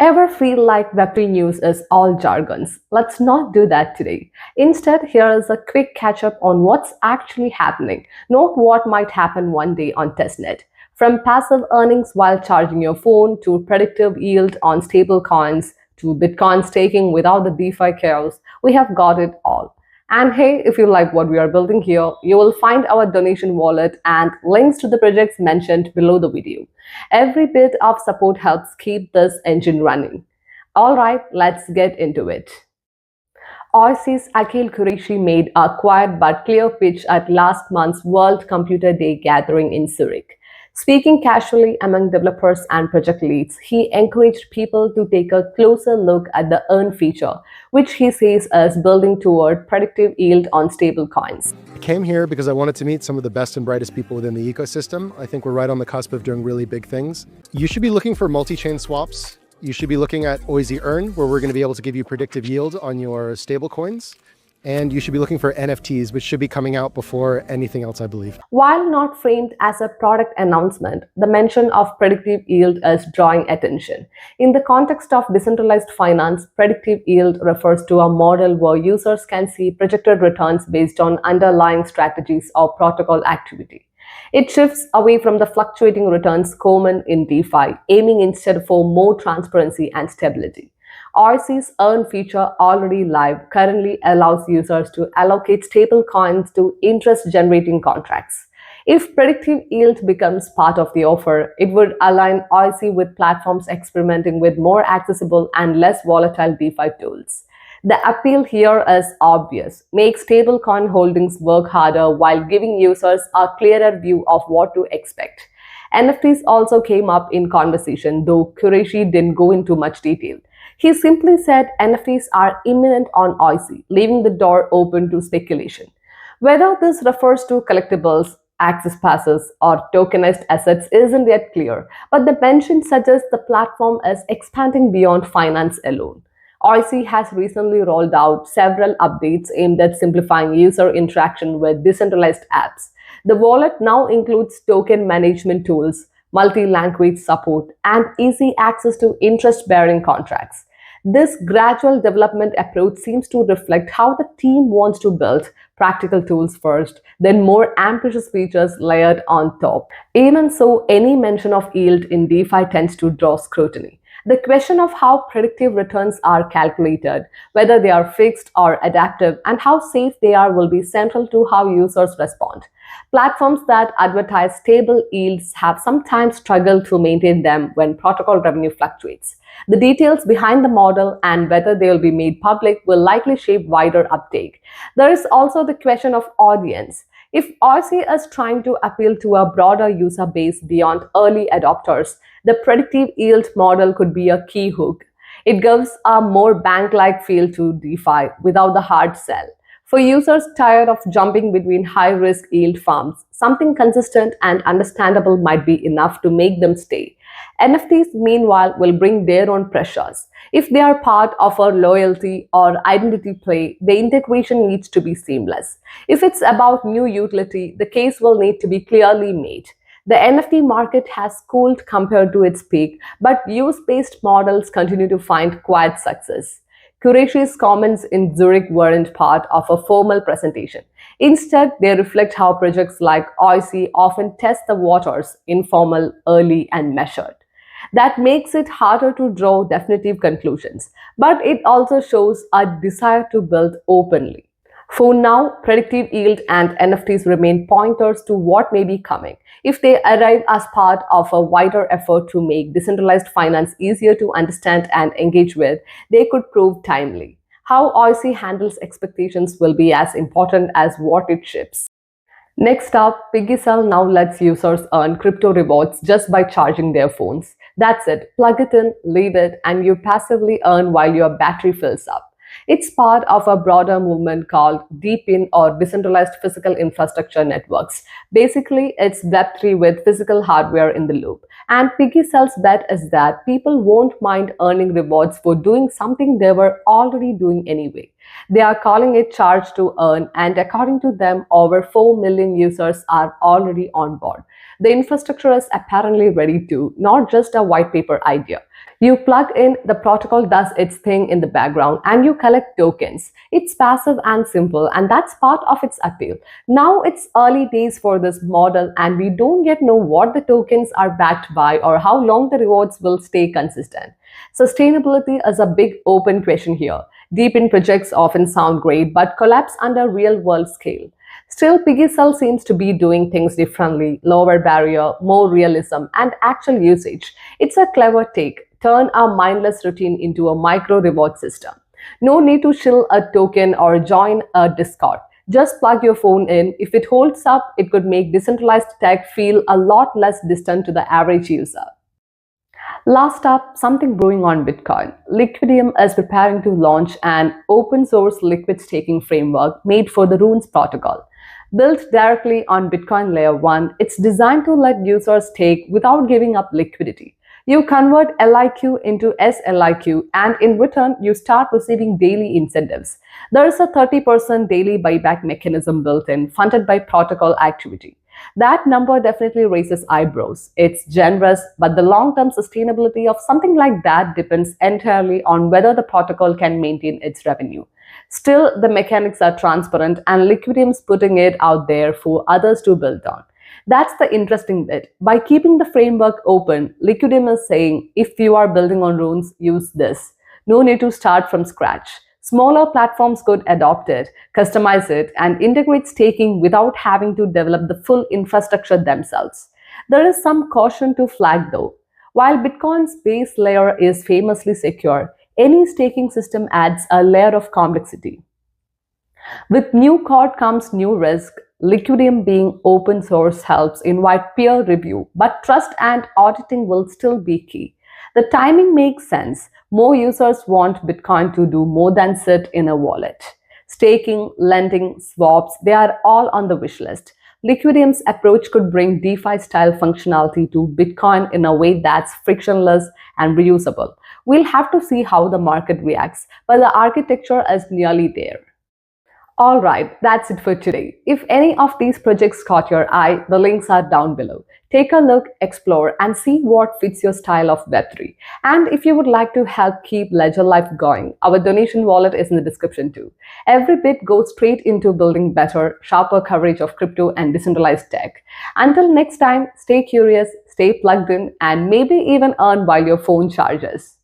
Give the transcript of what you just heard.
Ever feel like Web3 news is all jargons? Let's not do that today. Instead, here is a quick catch up on what's actually happening, not what might happen one day on testnet. From passive earnings while charging your phone to predictive yield on stablecoins to Bitcoin staking without the DeFi chaos, we have got it all. And hey, if you like what we are building here, you will find our donation wallet and links to the projects mentioned below the video. Every bit of support helps keep this engine running. Alright, let's get into it. Oisy's Akhil Qureshi made a quiet but clear pitch at last month's World Computer Day gathering in Zurich. Speaking casually among developers and project leads, he encouraged people to take a closer look at the earn feature, which he says is building toward predictive yield on stablecoins. I came here because I wanted to meet some of the best and brightest people within the ecosystem. I think we're right on the cusp of doing really big things. You should be looking for multi-chain swaps. You should be looking at Oisy Earn, where we're going to be able to give you predictive yield on your stablecoins. And you should be looking for NFTs, which should be coming out before anything else, I believe. While not framed as a product announcement, the mention of predictive yield is drawing attention. In the context of decentralized finance, predictive yield refers to a model where users can see projected returns based on underlying strategies or protocol activity. It shifts away from the fluctuating returns common in DeFi, aiming instead for more transparency and stability. Oisy's Earn feature, already live, currently allows users to allocate stable coins to interest-generating contracts. If predictive yield becomes part of the offer, it would align Oisy with platforms experimenting with more accessible and less volatile DeFi tools. The appeal here is obvious: make stablecoin holdings work harder while giving users a clearer view of what to expect. NFTs also came up in conversation, though Qureshi didn't go into much detail. He simply said NFTs are imminent on Oisy, leaving the door open to speculation. Whether this refers to collectibles, access passes, or tokenized assets isn't yet clear, but the mention suggests the platform is expanding beyond finance alone. Oisy has recently rolled out several updates aimed at simplifying user interaction with decentralized apps. The wallet now includes token management tools, multi-language support, and easy access to interest-bearing contracts. This gradual development approach seems to reflect how the team wants to build practical tools first, then more ambitious features layered on top. Even so, any mention of yield in DeFi tends to draw scrutiny. The question of how predictive returns are calculated, whether they are fixed or adaptive, and how safe they are will be central to how users respond. Platforms that advertise stable yields have sometimes struggled to maintain them when protocol revenue fluctuates. The details behind the model and whether they will be made public will likely shape wider uptake. There is also the question of audience. If Oisy is trying to appeal to a broader user base beyond early adopters, the predictive yield model could be a key hook. It gives a more bank-like feel to DeFi without the hard sell. For users tired of jumping between high-risk yield farms, something consistent and understandable might be enough to make them stay. NFTs, meanwhile, will bring their own pressures. If they are part of a loyalty or identity play, the integration needs to be seamless. If it's about new utility, the case will need to be clearly made. The NFT market has cooled compared to its peak, but use-based models continue to find quiet success. Qureshi's comments in Zurich weren't part of a formal presentation. Instead, they reflect how projects like Oisy often test the waters, informal, early, and measured. That makes it harder to draw definitive conclusions, but it also shows a desire to build openly. For now, predictive yield and NFTs remain pointers to what may be coming. If they arrive as part of a wider effort to make decentralized finance easier to understand and engage with, they could prove timely. How Oisy handles expectations will be as important as what it ships. Next up, Piggycell now lets users earn crypto rewards just by charging their phones. That's it. Plug it in, leave it, and you passively earn while your battery fills up. It's part of a broader movement called DePIN, or Decentralized Physical Infrastructure Networks. Basically, it's Web3 with physical hardware in the loop. And Piggycell's bet is that people won't mind earning rewards for doing something they were already doing anyway. They are calling it charge to earn, and according to them, over 4 million users are already on board. The infrastructure is apparently ready too, not just a white paper idea. You plug in, the protocol does its thing in the background, and you collect tokens. It's passive and simple, and that's part of its appeal. Now it's early days for this model, and we don't yet know what the tokens are backed by or how long the rewards will stay consistent. Sustainability is a big open question here. Deep in projects often sound great, but collapse under real world scale. Still, Piggycell seems to be doing things differently, lower barrier, more realism, and actual usage. It's a clever take. Turn a mindless routine into a micro reward system. No need to shill a token or join a Discord. Just plug your phone in. If it holds up, it could make decentralized tech feel a lot less distant to the average user. Last up, something brewing on Bitcoin. Liquidium is preparing to launch an open source liquid staking framework made for the Runes protocol. Built directly on Bitcoin Layer 1, it's designed to let users stake without giving up liquidity. You convert LIQ into SLIQ, and in return, you start receiving daily incentives. There is a 30% daily buyback mechanism built in, funded by protocol activity. That number definitely raises eyebrows. It's generous, but the long-term sustainability of something like that depends entirely on whether the protocol can maintain its revenue. Still, the mechanics are transparent, and Liquidium's putting it out there for others to build on. That's the interesting bit. By keeping the framework open, Liquidium is saying, if you are building on Runes, use this. No need to start from scratch. Smaller platforms could adopt it, customize it, and integrate staking without having to develop the full infrastructure themselves. There is some caution to flag though. While Bitcoin's base layer is famously secure, any staking system adds a layer of complexity. With new code comes new risk. Liquidium being open source helps invite peer review, but trust and auditing will still be key. The timing makes sense. More users want Bitcoin to do more than sit in a wallet. Staking, lending, swaps, they are all on the wish list. Liquidium's approach could bring DeFi style functionality to Bitcoin in a way that's frictionless and reusable. We'll have to see how the market reacts, but the architecture is nearly there. Alright, that's it for today. If any of these projects caught your eye, the links are down below. Take a look, explore, and see what fits your style of Web3. And if you would like to help keep Ledger Life going, our donation wallet is in the description too. Every bit goes straight into building better, sharper coverage of crypto and decentralized tech. Until next time, stay curious, stay plugged in, and maybe even earn while your phone charges.